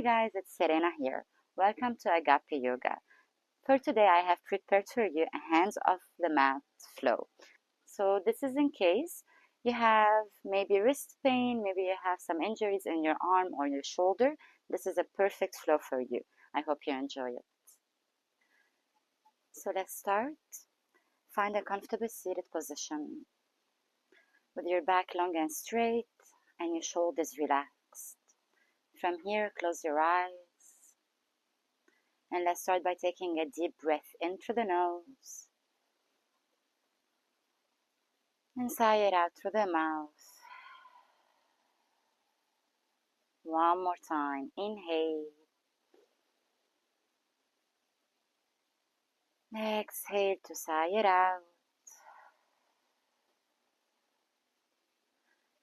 Hi guys, it's Serena here. Welcome to Agape Yoga. For today, I have prepared for you a hands off the mat flow. So this is in case you have maybe wrist pain, maybe you have some injuries in your arm or your shoulder. This is a perfect flow for you. I hope you enjoy it. So let's start. Find a comfortable seated position with your back long and straight and your shoulders relaxed. From here, close your eyes. And let's start by taking a deep breath in through the nose and sigh it out through the mouth. One more time. Inhale. Exhale to sigh it out.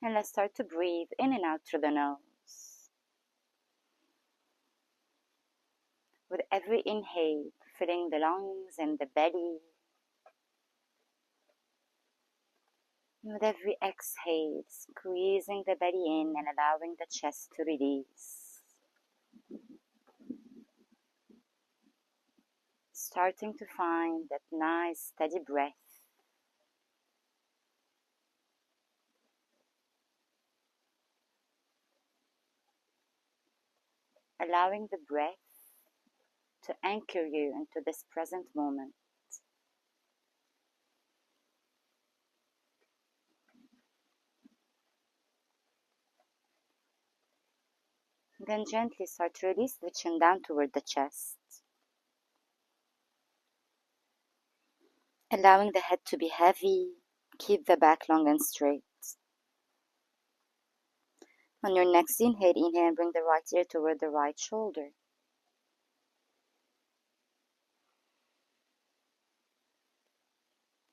And let's start to breathe in and out through the nose. With every inhale, filling the lungs and the belly. With every exhale, squeezing the belly in and allowing the chest to release. Starting to find that nice steady breath. Allowing the breath to anchor you into this present moment. Then gently start to release the chin down toward the chest. Allowing the head to be heavy, keep the back long and straight. On your next inhale and bring the right ear toward the right shoulder.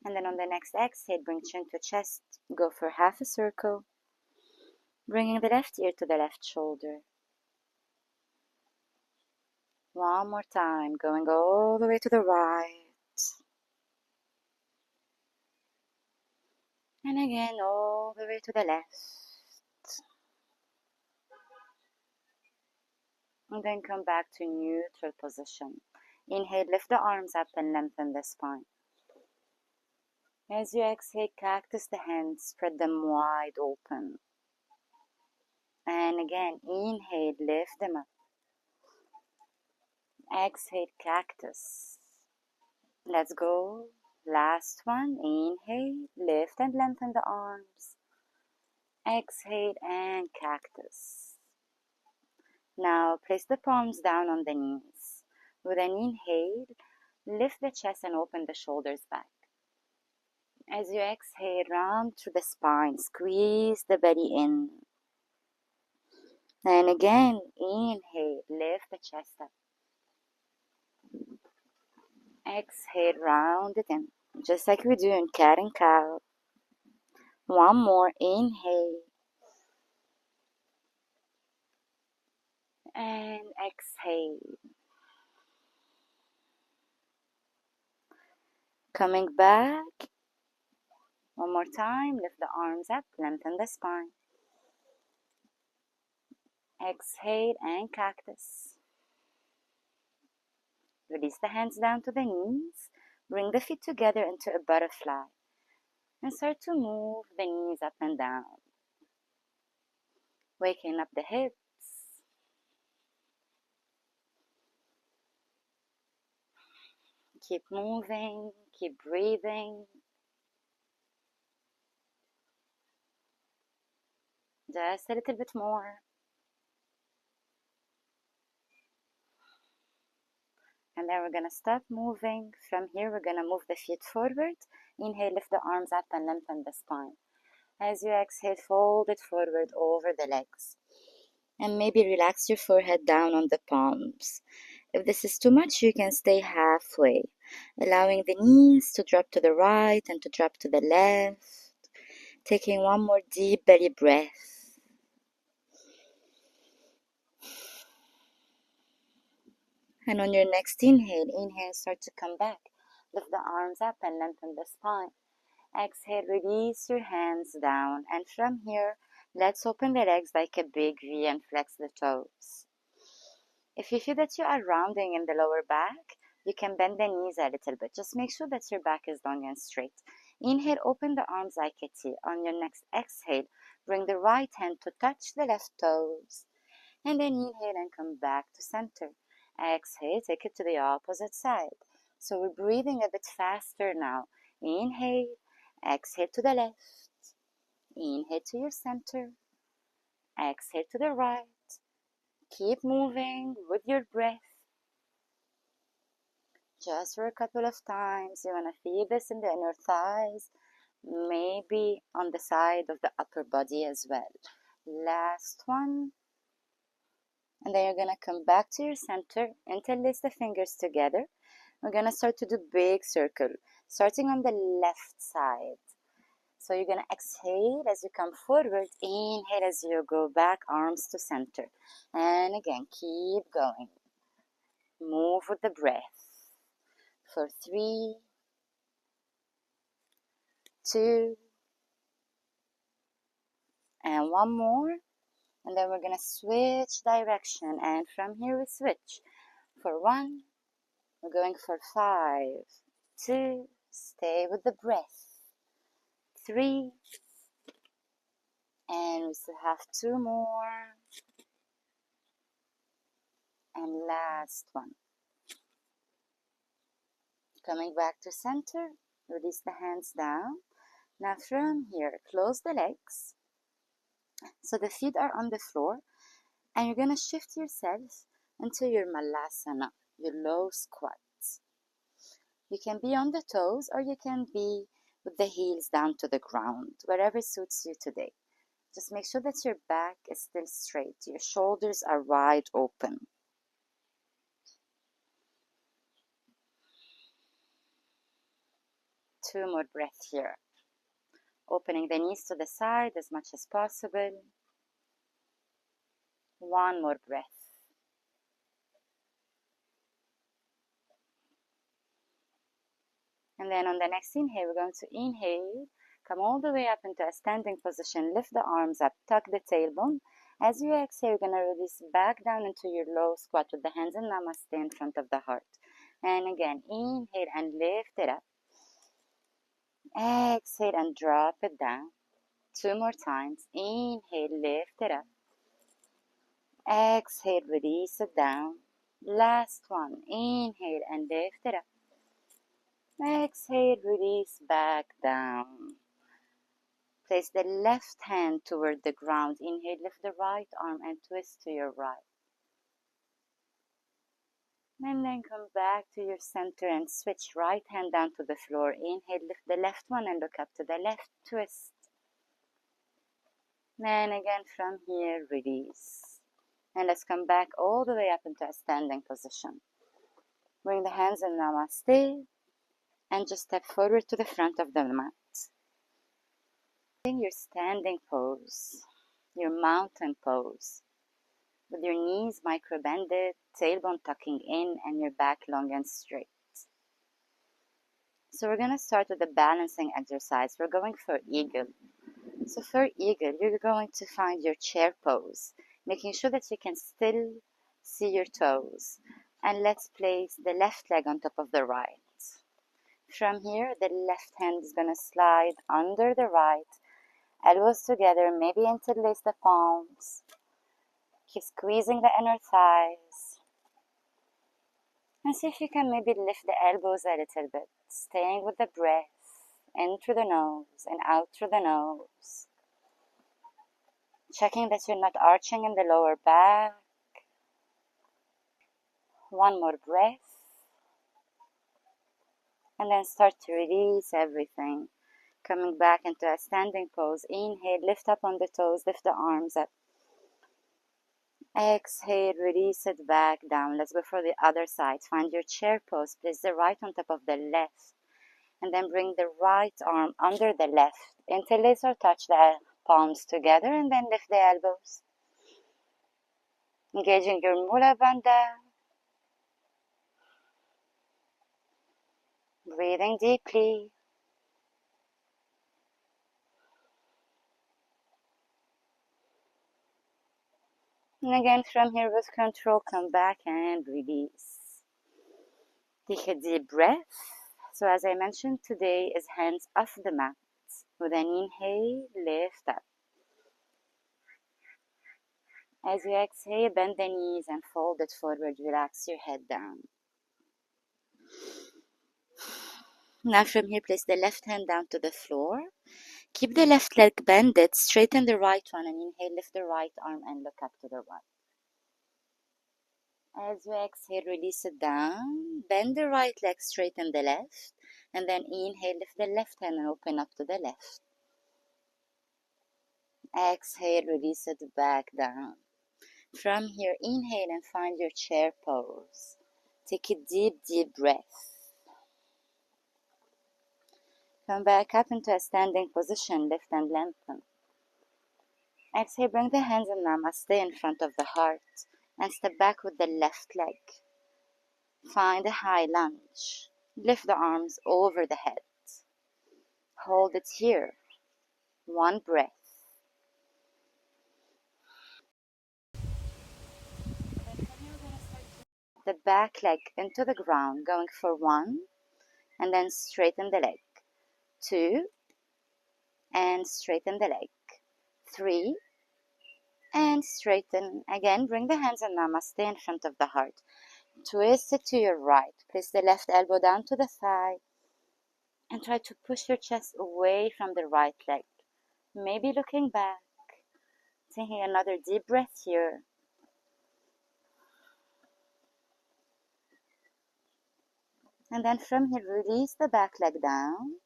And then on the next exhale, bring chin to chest, go for half a circle, bringing the left ear to the left shoulder. One more time, going all the way to the right. And again, all the way to the left. And then come back to neutral position. Inhale, lift the arms up and lengthen the spine. As you exhale, cactus the hands, spread them wide open. And again, inhale, lift them up. Exhale, cactus. Let's go. Last one. Inhale, lift and lengthen the arms. Exhale and cactus. Now place the palms down on the knees. With an inhale, lift the chest and open the shoulders back. As you exhale, round through the spine, squeeze the belly in. And again, inhale, lift the chest up. Exhale, round it in, just like we do in cat and cow. One more, inhale. And exhale. Coming back. One more time, lift the arms up, lengthen the spine. Exhale and cactus. Release the hands down to the knees. Bring the feet together into a butterfly. And start to move the knees up and down. Waking up the hips. Keep moving, keep breathing. Just a little bit more. And then we're going to stop moving. From here, we're going to move the feet forward. Inhale, lift the arms up and lengthen the spine. As you exhale, fold it forward over the legs. And maybe relax your forehead down on the palms. If this is too much, you can stay halfway, allowing the knees to drop to the right and to drop to the left. Taking one more deep belly breath. And on your next inhale, start to come back. Lift the arms up and lengthen the spine. Exhale, release your hands down. And from here, let's open the legs like a big V and flex the toes. If you feel that you are rounding in the lower back, you can bend the knees a little bit. Just make sure that your back is long and straight. Inhale, open the arms like a T. On your next exhale, bring the right hand to touch the left toes. And then inhale and come back to center. Exhale, take it to the opposite side. So we're breathing a bit faster now. Inhale, exhale to the left. Inhale to your center. Exhale to the right. Keep moving with your breath. Just for a couple of times. You want to feel this in the inner thighs, maybe on the side of the upper body as well. Last one. And then you're going to come back to your center, interlace the fingers together. We're going to start to do big circle, starting on the left side. So you're going to exhale as you come forward, inhale as you go back, arms to center. And again, keep going. Move with the breath. For 3, 2, and one more. And then we're going to switch direction. And from here we switch. For 1, we're going for 5, 2, stay with the breath. 3, and we still have 2 more. And last one. Coming back to center, release the hands down. Now from here, close the legs. So the feet are on the floor. And you're going to shift yourself into your Malasana, your low squat. You can be on the toes or you can be with the heels down to the ground, wherever suits you today. Just make sure that your back is still straight. Your shoulders are wide open. Two more breaths here. Opening the knees to the side as much as possible. One more breath. And then on the next inhale, we're going to inhale, come all the way up into a standing position, lift the arms up, tuck the tailbone. As you exhale, you're going to release back down into your low squat with the hands in Namaste in front of the heart. And again, inhale and lift it up. Exhale and drop it down. 2 more times. Inhale, lift it up. Exhale, release it down. Last one. Inhale and lift it up. Exhale, release back down. Place the left hand toward the ground. Inhale, lift the right arm and twist to your right. And then come back to your center and switch right hand down to the floor. Inhale, lift the left one and look up to the left, twist. Then again from here, release. And let's come back all the way up into a standing position. Bring the hands in Namaste and just step forward to the front of the mat. In your standing pose, your mountain pose, with your knees micro-bended, tailbone tucking in, and your back long and straight. So we're going to start with the balancing exercise. We're going for eagle. So for eagle, you're going to find your chair pose, making sure that you can still see your toes. And let's place the left leg on top of the right. From here, the left hand is going to slide under the right, elbows together, maybe interlace the palms. Keep squeezing the inner thighs. And see if you can maybe lift the elbows a little bit, staying with the breath, in through the nose and out through the nose. Checking that you're not arching in the lower back. One more breath. And then start to release everything. Coming back into a standing pose. Inhale, lift up on the toes, lift the arms up. Exhale, release it back down. Let's go for the other side. Find your chair pose. Place the right on top of the left. And then bring the right arm under the left. Interlace or touch the palms together and then lift the elbows. Engaging your Mula Bandha. Breathing deeply. And again, from here with control, come back and release. Take a deep breath. So as I mentioned, today is hands off the mat. With an inhale, lift up. As you exhale, bend the knees and fold it forward. Relax your head down. Now from here, place the left hand down to the floor. Keep the left leg bended, straighten the right one, and inhale, lift the right arm and look up to the right. As you exhale, release it down. Bend the right leg, straighten the left, and then inhale, lift the left hand and open up to the left. Exhale, release it back down. From here, inhale and find your chair pose. Take a deep, deep breath. Come back up into a standing position, lift and lengthen. Exhale, bring the hands in Namaste in front of the heart and step back with the left leg. Find a high lunge. Lift the arms over the head. Hold it here. One breath. The back leg into the ground, going for 1, and then straighten the leg. 2, and straighten the leg. 3, and straighten. Again, bring the hands in Namaste in front of the heart. Twist it to your right. Place the left elbow down to the thigh and try to push your chest away from the right leg. Maybe looking back. Taking another deep breath here. And then from here, release the back leg down.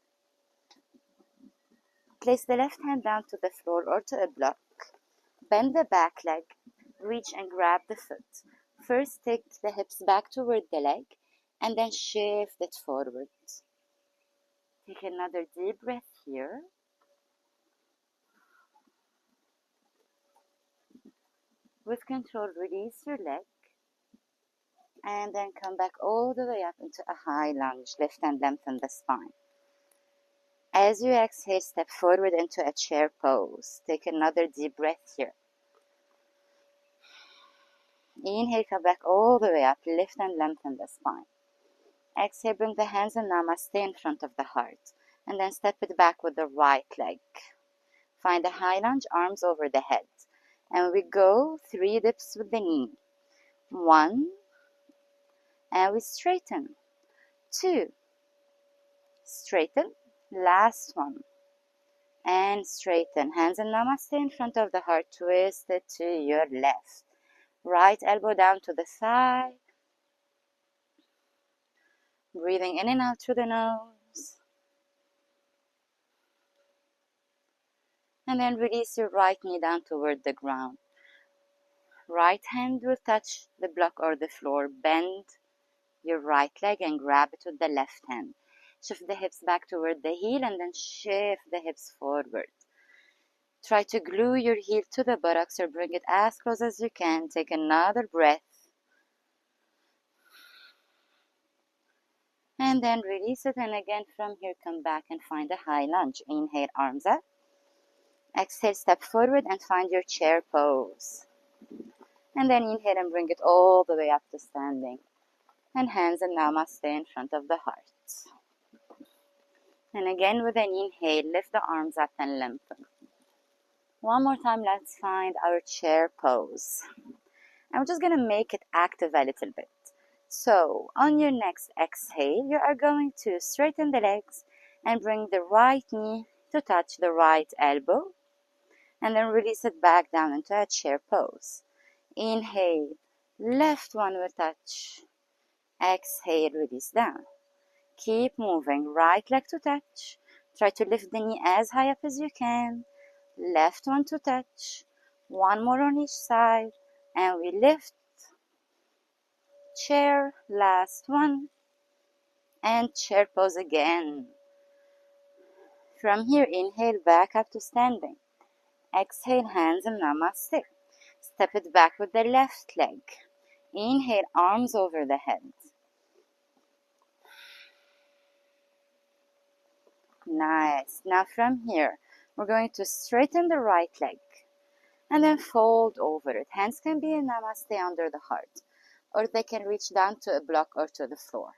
Place the left hand down to the floor or to a block. Bend the back leg. Reach and grab the foot. First, take the hips back toward the leg and then shift it forward. Take another deep breath here. With control, release your leg. And then come back all the way up into a high lunge. Lift and lengthen the spine. As you exhale, step forward into a chair pose. Take another deep breath here. Inhale, come back all the way up. Lift and lengthen the spine. Exhale, bring the hands in Namaste in front of the heart. And then step it back with the right leg. Find a high lunge, arms over the head. And we go 3 dips with the knee. 1, and we straighten. 2, straighten. Last one. And straighten. Hands in Namaste in front of the heart. Twist it to your left. Right elbow down to the thigh. Breathing in and out through the nose. And then release your right knee down toward the ground. Right hand will touch the block or the floor. Bend your right leg and grab it with the left hand. Shift the hips back toward the heel and then shift the hips forward. Try to glue your heel to the buttocks or bring it as close as you can. Take another breath. And then release it, and again from here come back and find a high lunge. Inhale, arms up. Exhale, step forward and find your chair pose. And then inhale and bring it all the way up to standing. And hands in Namaste in front of the heart. And again with an inhale, lift the arms up and lengthen. One more time, let's find our chair pose. I'm just going to make it active a little bit. So, on your next exhale, you are going to straighten the legs and bring the right knee to touch the right elbow. And then release it back down into a chair pose. Inhale, left one will touch. Exhale, release down. Keep moving, right leg to touch. Try to lift the knee as high up as you can. Left one to touch. One more on each side. And we lift. Chair, last one. And chair pose again. From here, inhale back up to standing. Exhale, hands in Namaste. Step it back with the left leg. Inhale, arms over the head. Nice. Now from here, we're going to straighten the right leg. And then fold over it. Hands can be in Namaste under the heart, or they can reach down to a block or to the floor.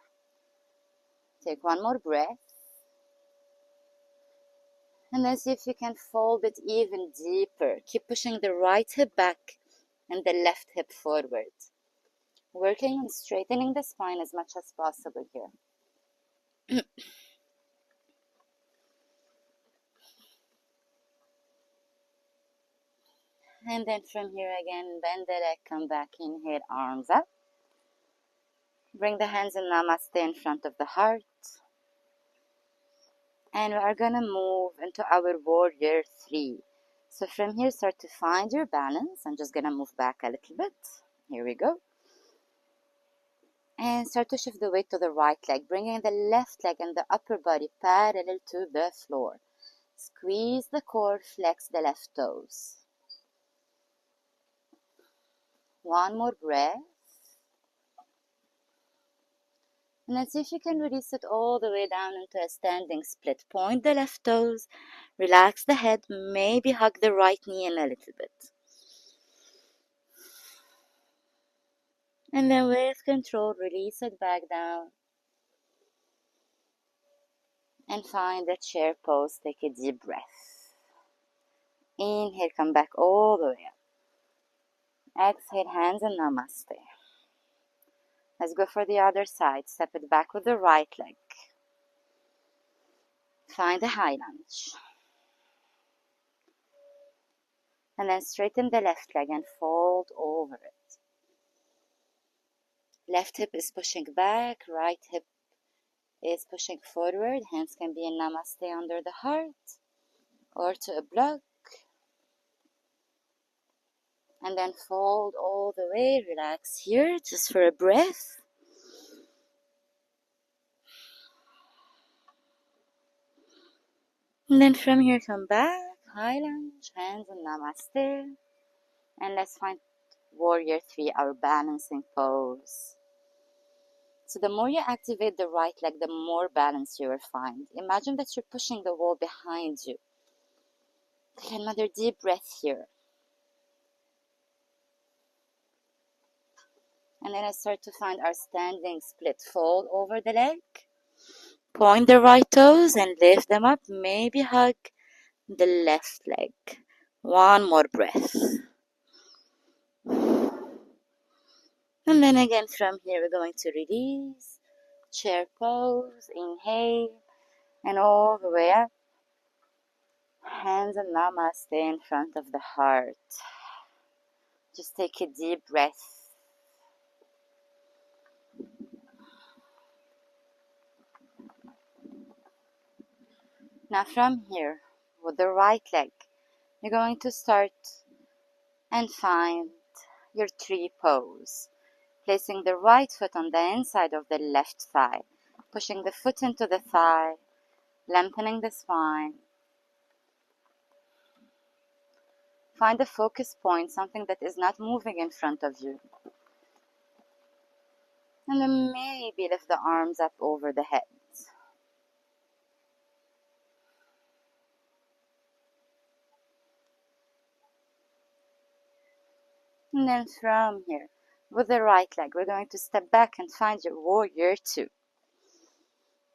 Take one more breath. And then see if you can fold it even deeper. Keep pushing the right hip back and the left hip forward. Working on straightening the spine as much as possible here. And then from here again, bend the leg, come back, inhale, arms up. Bring the hands in Namaste in front of the heart. And we are going to move into our warrior 3. So from here, start to find your balance. I'm just going to move back a little bit. Here we go. And start to shift the weight to the right leg, bringing the left leg and the upper body parallel to the floor. Squeeze the core, flex the left toes. One more breath. And then see if you can release it all the way down into a standing split. Point the left toes, relax the head, maybe hug the right knee in a little bit. And then with control, release it back down. And find the chair pose, take a deep breath. Inhale, come back all the way up. Exhale, hands in Namaste. Let's go for the other side. Step it back with the right leg. Find a high lunge. And then straighten the left leg and fold over it. Left hip is pushing back, right hip is pushing forward. Hands can be in Namaste under the heart or to a block. And then fold all the way. Relax here just for a breath. And then from here, come back, high lunge, hands in Namaste. And let's find warrior 3, our balancing pose. So the more you activate the right leg, the more balance you will find. Imagine that you're pushing the wall behind you. Take another deep breath here. And then I start to find our standing split. Fold over the leg. Point the right toes and lift them up. Maybe hug the left leg. One more breath. And then again from here, we're going to release. Chair pose. Inhale. And all the way up. Hands in Namaste in front of the heart. Just take a deep breath. Now from here, with the right leg, you're going to start and find your tree pose. Placing the right foot on the inside of the left thigh. Pushing the foot into the thigh. Lengthening the spine. Find a focus point, something that is not moving in front of you. And then maybe lift the arms up over the head. And then from here, with the right leg, we're going to step back and find your warrior 2.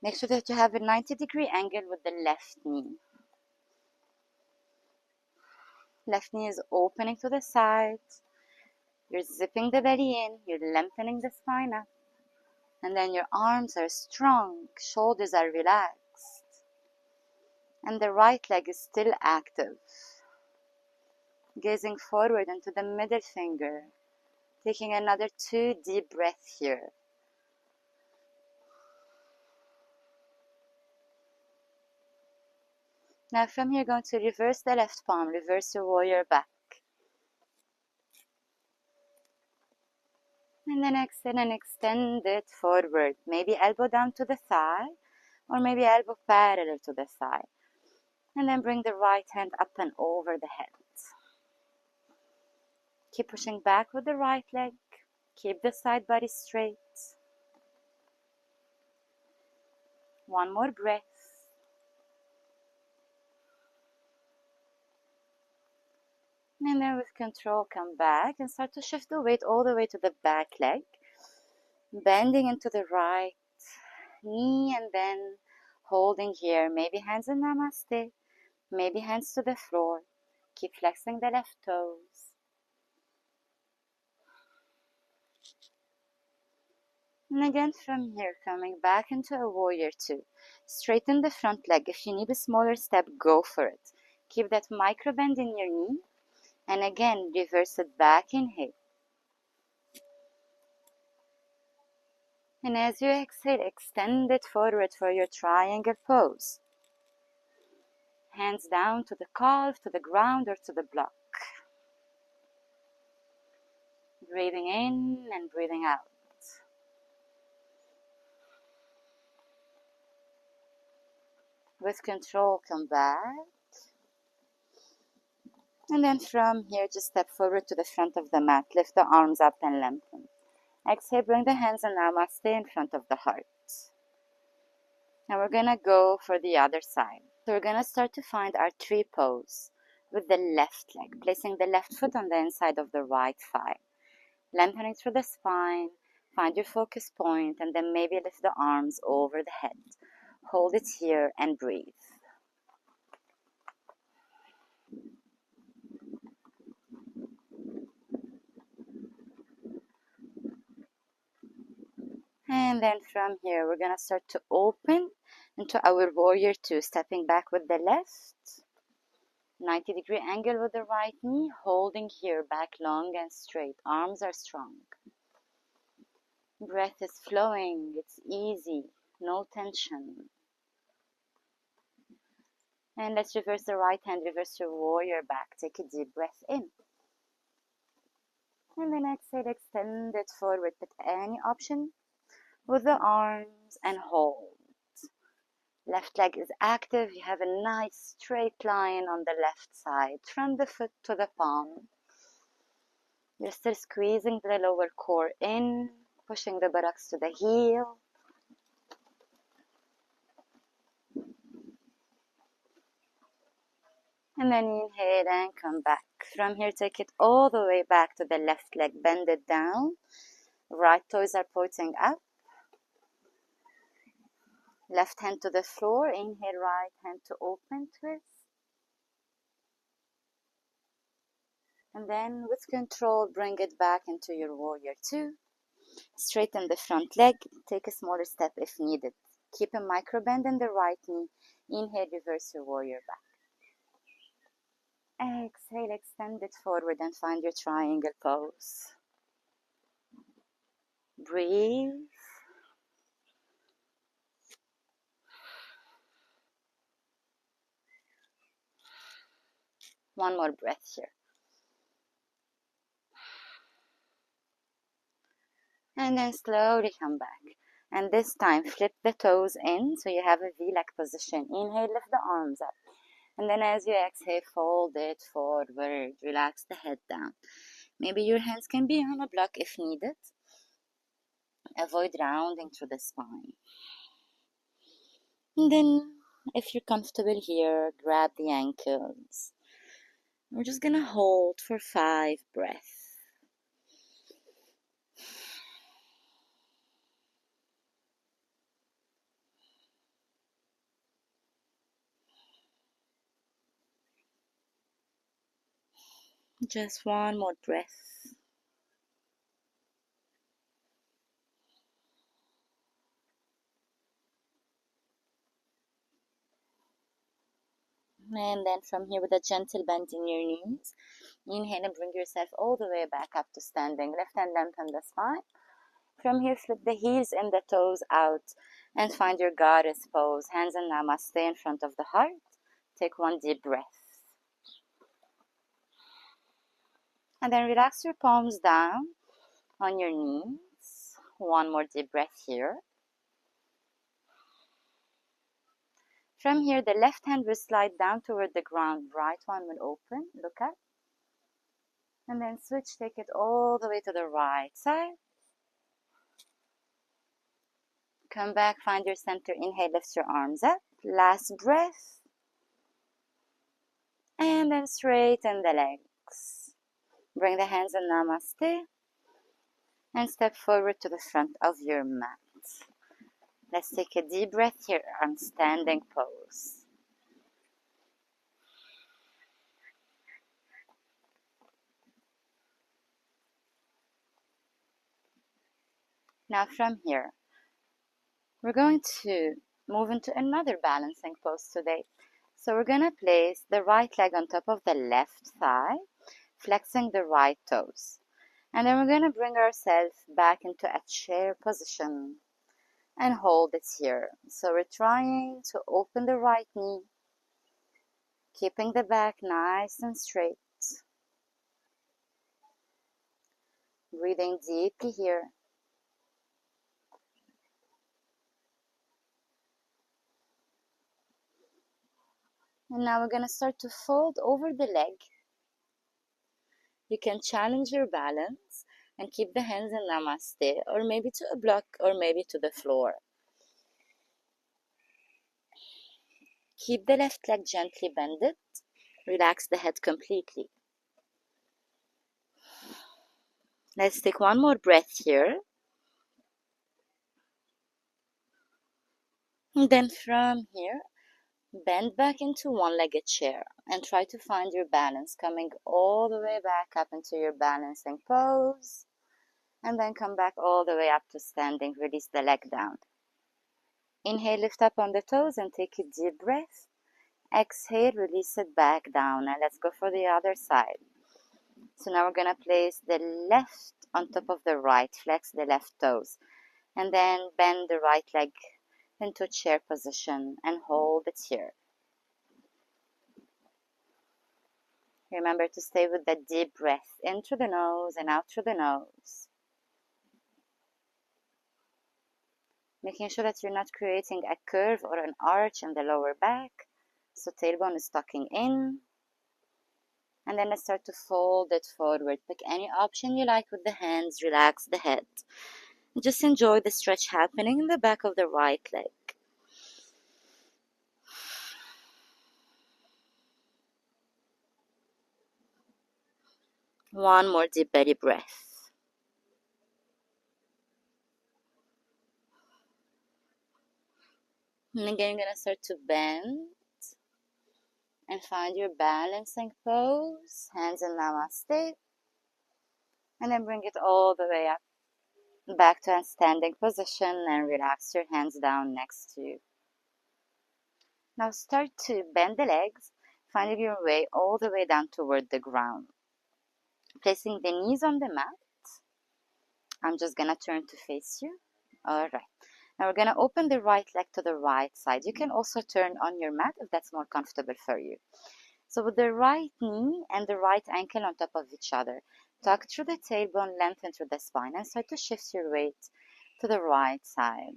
Make sure that you have a 90-degree angle with the left knee. Left knee is opening to the side. You're zipping the belly in. You're lengthening the spine up. And then your arms are strong. Shoulders are relaxed. And the right leg is still active. Gazing forward into the middle finger. Taking another 2 deep breaths here. Now from here, going to reverse the left palm. Reverse your warrior back. And then exhale and extend it forward. Maybe elbow down to the thigh. Or maybe elbow parallel to the thigh. And then bring the right hand up and over the head. Keep pushing back with the right leg. Keep the side body straight. One more breath. And then with control, come back and start to shift the weight all the way to the back leg. Bending into the right knee and then holding here. Maybe hands in namaste. Maybe hands to the floor. Keep flexing the left toes. And again from here, coming back into a warrior two. Straighten the front leg. If you need a smaller step, go for it. Keep that micro bend in your knee. And again, reverse it back, inhale. And as you exhale, extend it forward for your triangle pose. Hands down to the calf, to the ground, or to the block. Breathing in and breathing out. With control, come back. And then from here, just step forward to the front of the mat. Lift the arms up and lengthen. Exhale, bring the hands in namaste in front of the heart. Now we're going to go for the other side. So we're going to start to find our tree pose with the left leg, placing the left foot on the inside of the right thigh. Lengthening through the spine, find your focus point, and then maybe lift the arms over the head. Hold it here and breathe. And then from here, we're going to start to open into our warrior two, stepping back with the left. 90-degree angle with the right knee, holding here, back long and straight. Arms are strong. Breath is flowing, it's easy, no tension. And let's reverse the right hand, reverse your warrior back. Take a deep breath in. And then exhale, extend it forward. Pick any option with the arms and hold. Left leg is active. You have a nice straight line on the left side. From the foot to the palm. You're still squeezing the lower core in, pushing the buttocks to the heel. And then inhale and come back. From here, take it all the way back to the left leg. Bend it down. Right toes are pointing up. Left hand to the floor. Inhale, right hand to open twist. And then with control, bring it back into your warrior two. Straighten the front leg. Take a smaller step if needed. Keep a micro bend in the right knee. Inhale, reverse your warrior back. Exhale, extend it forward and find your triangle pose. Breathe. One more breath here. And then slowly come back. And this time, flip the toes in so you have a V-like position. Inhale, lift the arms up. And then as you exhale, fold it forward. Relax the head down. Maybe your hands can be on a block if needed. Avoid rounding through the spine. And then, if you're comfortable here, grab the ankles. We're just gonna hold for 5 breaths. Just one more breath. And then from here with a gentle bend in your knees, inhale and bring yourself all the way back up to standing. Left hand lengthen the spine. From here, flip the heels and the toes out and find your goddess pose. Hands in namaste in front of the heart. Take one deep breath. And then relax your palms down on your knees. One more deep breath here. From here, the left hand will slide down toward the ground. Right one will open. Look up. And then switch. Take it all the way to the right side. Come back. Find your center. Inhale. Lift your arms up. Last breath. And then straighten the leg. legs. Bring the hands in Namaste and step forward to the front of your mat. Let's take a deep breath here on standing pose. Now from here, we're going to move into another balancing pose today. So we're going to place the right leg on top of the left thigh, flexing the right toes. And then we're going to bring ourselves back into a chair position and hold it here. So we're trying to open the right knee, keeping the back nice and straight. Breathing deeply here. And now we're going to start to fold over the leg. You can challenge your balance and keep the hands in Namaste, or maybe to a block, or maybe to the floor. Keep the left leg gently bended. Relax the head completely. Let's take one more breath here. And then from here, bend back into one-legged chair and try to find your balance, coming all the way back up into your balancing pose. And then come back all the way up to standing. Release the leg down. Inhale, lift up on the toes and take a deep breath. Exhale, release it back down. Now let's go for the other side. So now we're going to place the left on top of the right. Flex the left toes. And then bend the right leg into chair position and hold it here. Remember to stay with that deep breath in through the nose and out through the nose. Making sure that you're not creating a curve or an arch in the lower back. So tailbone is tucking in. And then let's start to fold it forward. Pick any option you like with the hands. Relax the head. Just enjoy the stretch happening in the back of the right leg. One more deep belly breath. And again, you're going to start to bend and find your balancing pose. Hands in Namaste. And then bring it all the way up. Back to a standing position and relax your hands down next to you. Now start to bend the legs, finding your way all the way down toward the ground. Placing the knees on the mat. I'm just going to turn to face you. All right. Now we're going to open the right leg to the right side. You can also turn on your mat if that's more comfortable for you. So with the right knee and the right ankle on top of each other, tuck through the tailbone, lengthen through the spine, and start to shift your weight to the right side.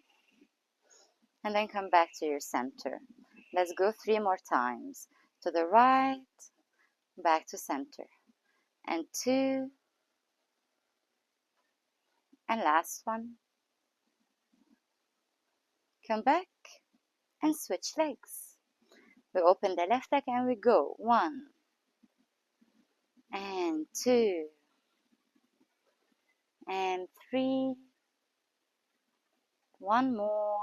And then come back to your center. Let's go 3 more times. To the right, back to center. And 2. And last one. Come back and switch legs. We open the left leg and we go. 1 and 2 and 3. One more.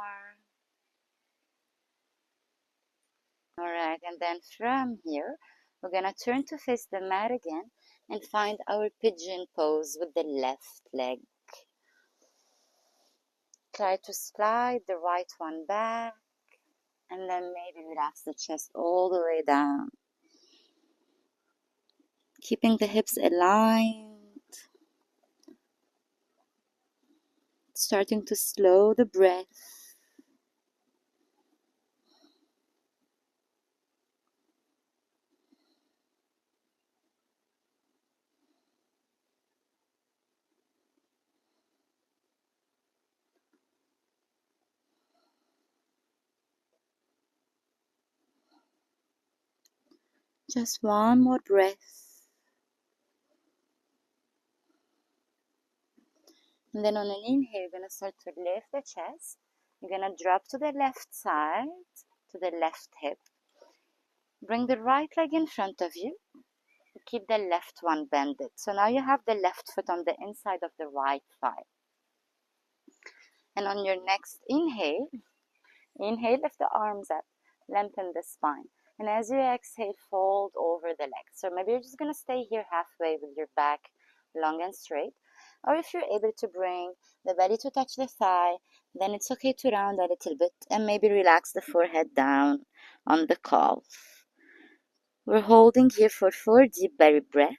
Alright, and then from here, we're going to turn to face the mat again and find our pigeon pose with the left leg. Try to slide the right one back and then maybe relax the chest all the way down. Keeping the hips aligned. Starting to slow the breath. Just one more breath. And then on an inhale, you're going to start to lift the chest. You're going to drop to the left side, to the left hip. Bring the right leg in front of you. keep the left one bended. So now you have the left foot on the inside of the right thigh. And on your next inhale, lift the arms up, lengthen the spine. And as you exhale, fold over the legs. So maybe you're just going to stay here halfway with your back long and straight. Or if you're able to bring the belly to touch the thigh, then it's okay to round a little bit and maybe relax the forehead down on the calf. We're holding here for 4 deep belly breaths.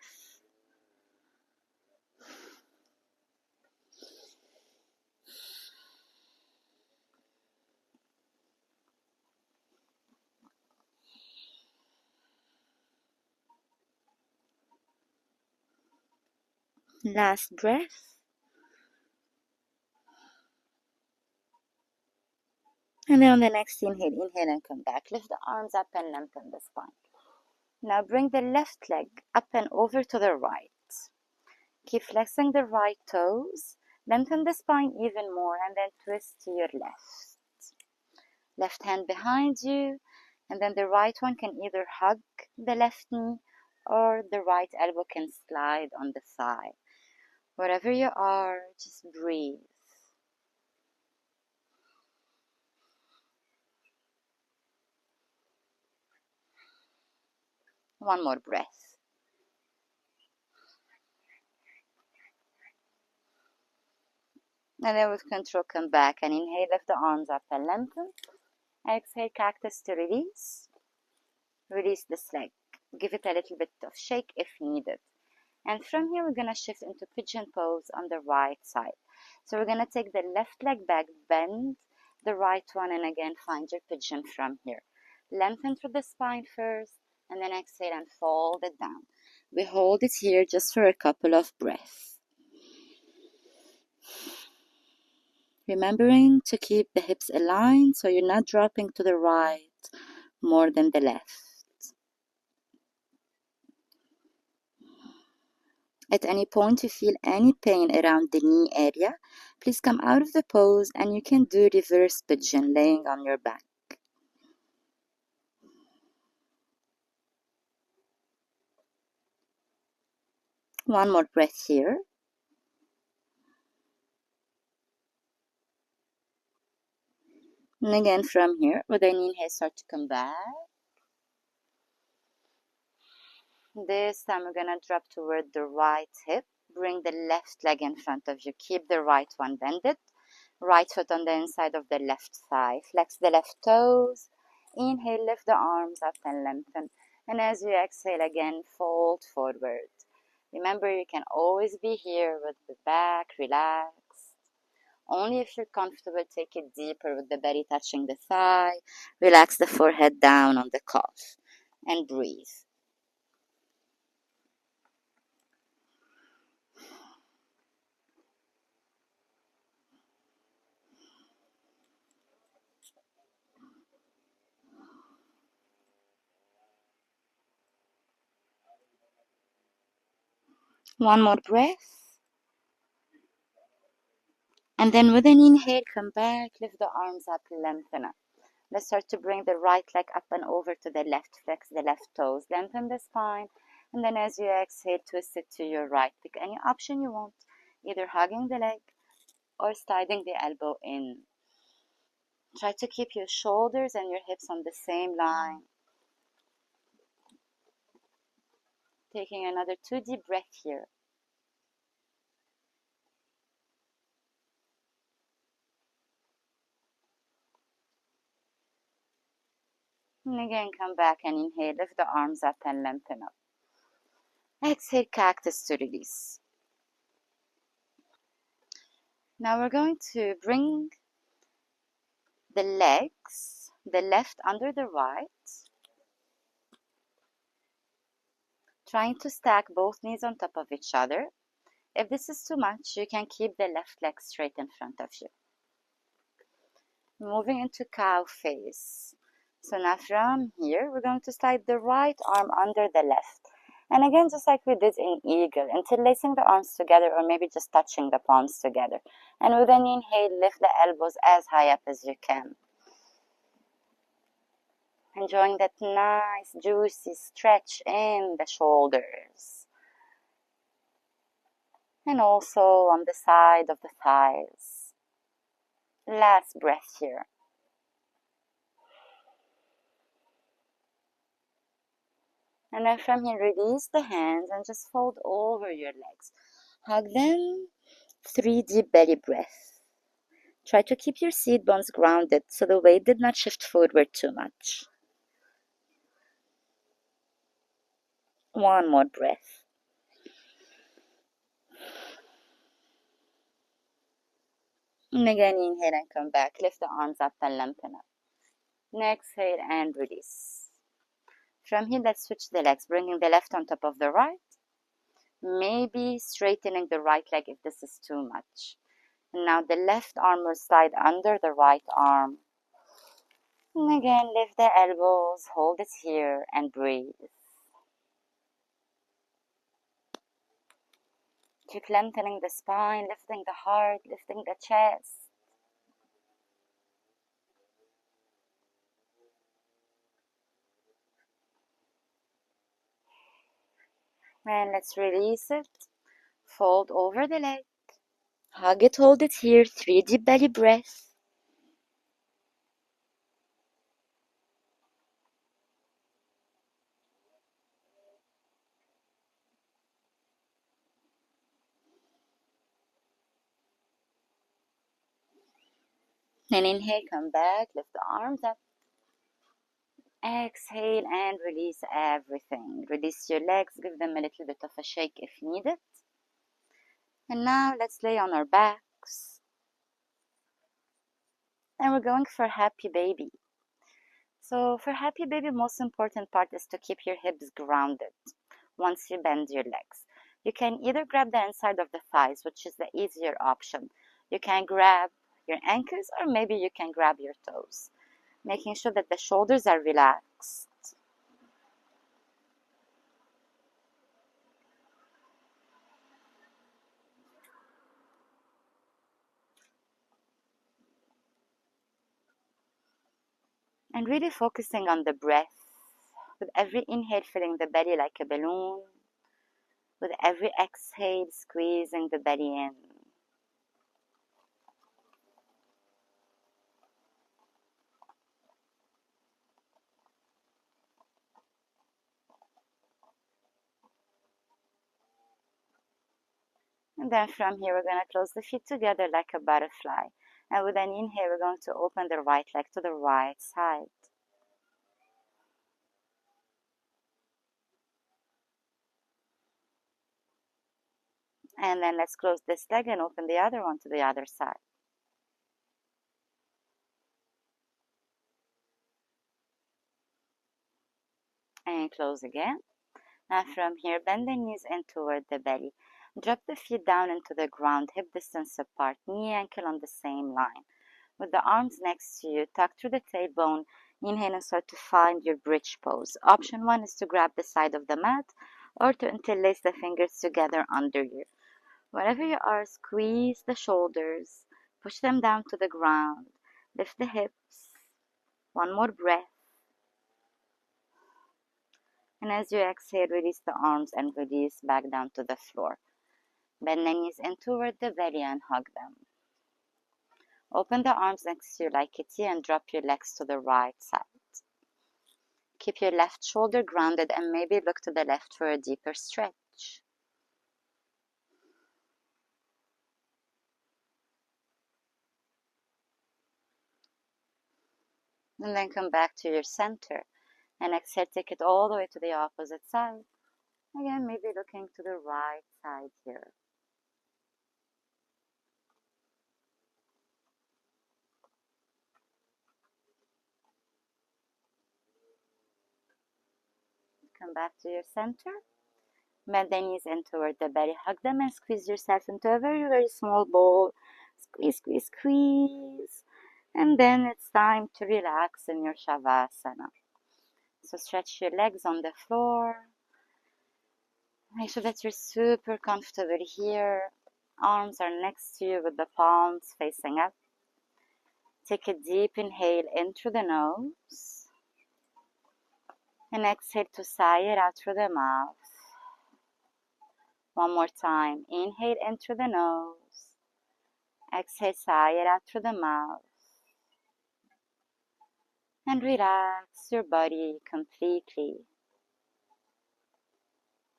Last breath. And then on the next inhale and come back. Lift the arms up and lengthen the spine. Now bring the left leg up and over to the right. Keep flexing the right toes. Lengthen the spine even more and then twist to your left. Left hand behind you, and then the right one can either hug the left knee or the right elbow can slide on the thigh. Wherever you are, just breathe. One more breath. And then with control, come back and inhale, lift the arms up and lengthen. Exhale, cactus to release. Release this leg. Give it a little bit of shake if needed. And from here, we're going to shift into pigeon pose on the right side. So we're going to take the left leg back, bend the right one, and again, find your pigeon from here. Lengthen through the spine first, and then exhale and fold it down. We hold it here just for a couple of breaths. Remembering to keep the hips aligned so you're not dropping to the right more than the left. At any point you feel any pain around the knee area, please come out of the pose and you can do reverse pigeon laying on your back. One more breath here. And again from here, with an inhale, start to come back. This time we're going to drop toward the right hip. Bring the left leg in front of you. Keep the right one bended. Right foot on the inside of the left thigh. Flex the left toes. Inhale, lift the arms up and lengthen. And as you exhale again, fold forward. Remember, you can always be here with the back relaxed. Only if you're comfortable, take it deeper with the belly touching the thigh. Relax the forehead down on the calf. And breathe. One more breath. And then with an inhale, come back, lift the arms up, lengthen up. Let's start to bring the right leg up and over to the left, flex the left toes, lengthen the spine. And then as you exhale, twist it to your right. Pick any option you want, either hugging the leg or sliding the elbow in. Try to keep your shoulders and your hips on the same line. Taking another 2 deep breaths here. And again, come back and inhale, lift the arms up and lengthen up. Exhale, cactus to release. Now we're going to bring the legs, the left under the right, trying to stack both knees on top of each other. If this is too much, you can keep the left leg straight in front of you. Moving into cow face. So now from here, we're going to slide the right arm under the left. And again, just like we did in eagle, interlacing the arms together or maybe just touching the palms together. And with an inhale, lift the elbows as high up as you can. Enjoying that nice juicy stretch in the shoulders. And also on the side of the thighs. Last breath here. And then from here, release the hands and just fold over your legs. Hug them. 3 deep belly breaths. Try to keep your seat bones grounded so the weight did not shift forward too much. One more breath. And again, inhale and come back. Lift the arms up and lengthen up. Exhale and release. From here, let's switch the legs, bringing the left on top of the right. Maybe straightening the right leg if this is too much. And now the left arm will slide under the right arm. And again, lift the elbows, hold it here, and breathe. Keep lengthening the spine, lifting the heart, lifting the chest. And let's release it. Fold over the leg. Hug it, hold it here. 3 deep belly breaths. And inhale, come back, lift the arms up. Exhale and release everything. Release your legs, give them a little bit of a shake if needed. And now let's lay on our backs. And we're going for happy baby. So for happy baby, most important part is to keep your hips grounded once you bend your legs. You can either grab the inside of the thighs, which is the easier option. You can grab your ankles or maybe you can grab your toes, making sure that the shoulders are relaxed. And really focusing on the breath. With every inhale, filling the belly like a balloon. With every exhale, squeezing the belly in. And then from here, we're going to close the feet together like a butterfly. And with an inhale, we're going to open the right leg to the right side. And then let's close this leg and open the other one to the other side. And close again. Now from here, bend the knees in toward the belly. Drop the feet down into the ground, hip distance apart, knee ankle on the same line. With the arms next to you, tuck through the tailbone, inhale and start to find your bridge pose. Option 1 is to grab the side of the mat or to interlace the fingers together under you. Wherever you are, squeeze the shoulders, push them down to the ground, lift the hips. One more breath. And as you exhale, release the arms and release back down to the floor. Bend the knees in toward the belly and hug them. Open the arms next to you like a T and drop your legs to the right side. Keep your left shoulder grounded and maybe look to the left for a deeper stretch. And then come back to your center. And exhale, take it all the way to the opposite side. Again, maybe looking to the right side here. Come back to your center. Bend the knees in toward the belly. Hug them and squeeze yourself into a very, very small ball. Squeeze, squeeze, squeeze. And then it's time to relax in your Shavasana. So stretch your legs on the floor. Make sure that you're super comfortable here. Arms are next to you with the palms facing up. Take a deep inhale in through the nose. And exhale to sigh it out through the mouth. One more time. Inhale in through the nose. Exhale, sigh it out through the mouth. And relax your body completely.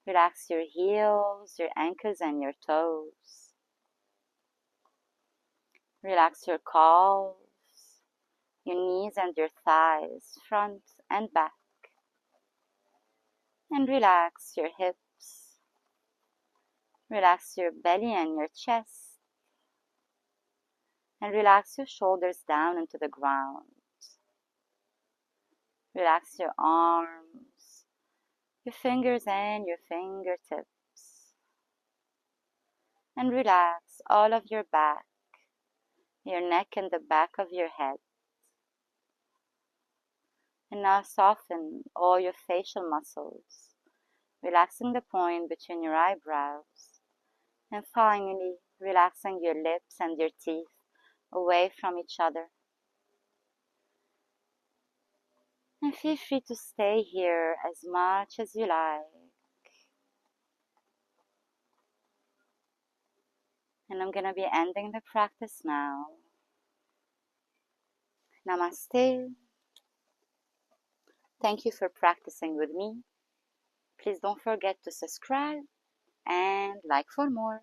Relax your heels, your ankles, and your toes. Relax your calves, your knees and your thighs, front and back. And relax your hips. Relax your belly and your chest. And relax your shoulders down into the ground. Relax your arms, your fingers and your fingertips. And relax all of your back, your neck and the back of your head. And now soften all your facial muscles, relaxing the point between your eyebrows. And finally, relaxing your lips and your teeth away from each other. And feel free to stay here as much as you like. And I'm going to be ending the practice now. Namaste. Thank you for practicing with me. Please don't forget to subscribe and like for more.